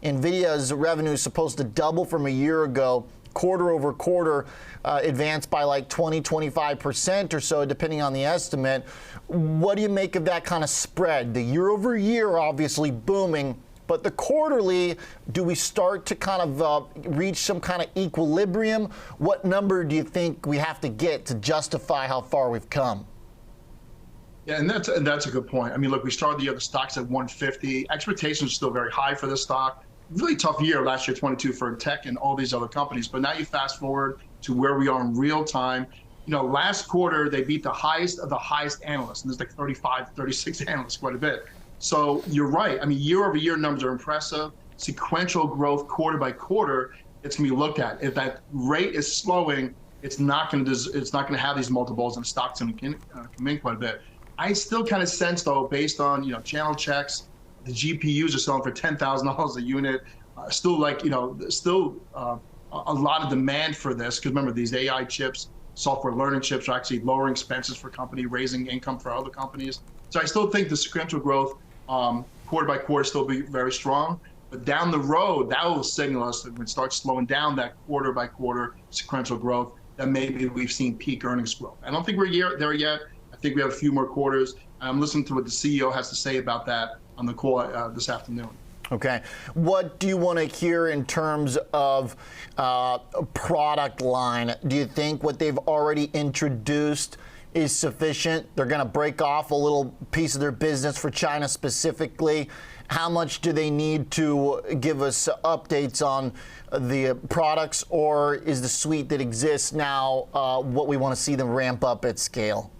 Nvidia's revenue is supposed to double from a year ago, quarter over quarter, advanced by like 20-25% or so, depending on the estimate. What do you make of that kind of spread? The year over year obviously booming, but the quarterly, do we start to kind of reach some kind of equilibrium? What number do you think we have to get to justify how far we've come? Yeah, and that's a good point. I mean, look, we started the year, the stock's at 150. Expectations are still very high for this stock. Really tough year last year, 22, for tech and all these other companies. But now you fast forward to where we are in real time. You know, last quarter, they beat the highest of the highest analysts. And there's like 35, 36 analysts, quite a bit. So you're right. I mean, year over year numbers are impressive. Sequential growth quarter by quarter, it's going to be looked at. If that rate is slowing, it's not going to have these multiples, and stock's going to come in quite a bit. I still kind of sense, though, based on, you know, channel checks, the GPUs are selling for $10,000 a unit. Still, like, you know, a lot of demand for this, because remember, these AI chips, software learning chips, are actually lowering expenses for companies, raising income for other companies. So I still think the sequential growth quarter by quarter still be very strong. But down the road, that will signal us that when it starts slowing down that quarter by quarter sequential growth, that maybe we've seen peak earnings growth. I don't think we're there yet. I think we have a few more quarters. I'm listening to what the CEO has to say about that on the call this afternoon. Okay. What do you want to hear in terms of product line? Do you think what they've already introduced is sufficient? They're going to break off a little piece of their business for China specifically. How much do they need to give us updates on the products, or is the suite that exists now what we want to see them ramp up at scale?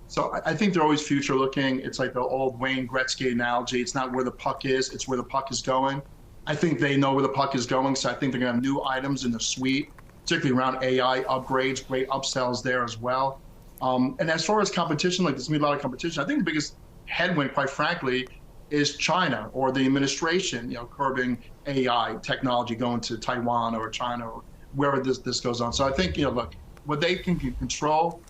So I think they're always future looking. It's like the old Wayne Gretzky analogy. It's not where the puck is, it's where the puck is going. I think they know where the puck is going, so I think they're going to have new items in the suite, particularly around AI upgrades, great upsells there as well. And as far as competition, like there's going to be a lot of competition. I think the biggest headwind, quite frankly, is China, or the administration, you know, curbing AI technology going to Taiwan or China or wherever this goes on. So I think, you know, look, what they can control,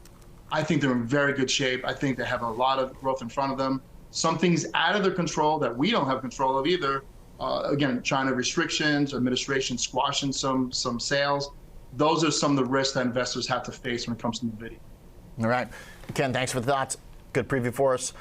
I think they're in very good shape. I think they have a lot of growth in front of them. Some things out of their control that we don't have control of either. Again, China restrictions, administration squashing some sales. Those are some of the risks that investors have to face when it comes to Nvidia. All right. Ken, thanks for the thoughts. Good preview for us.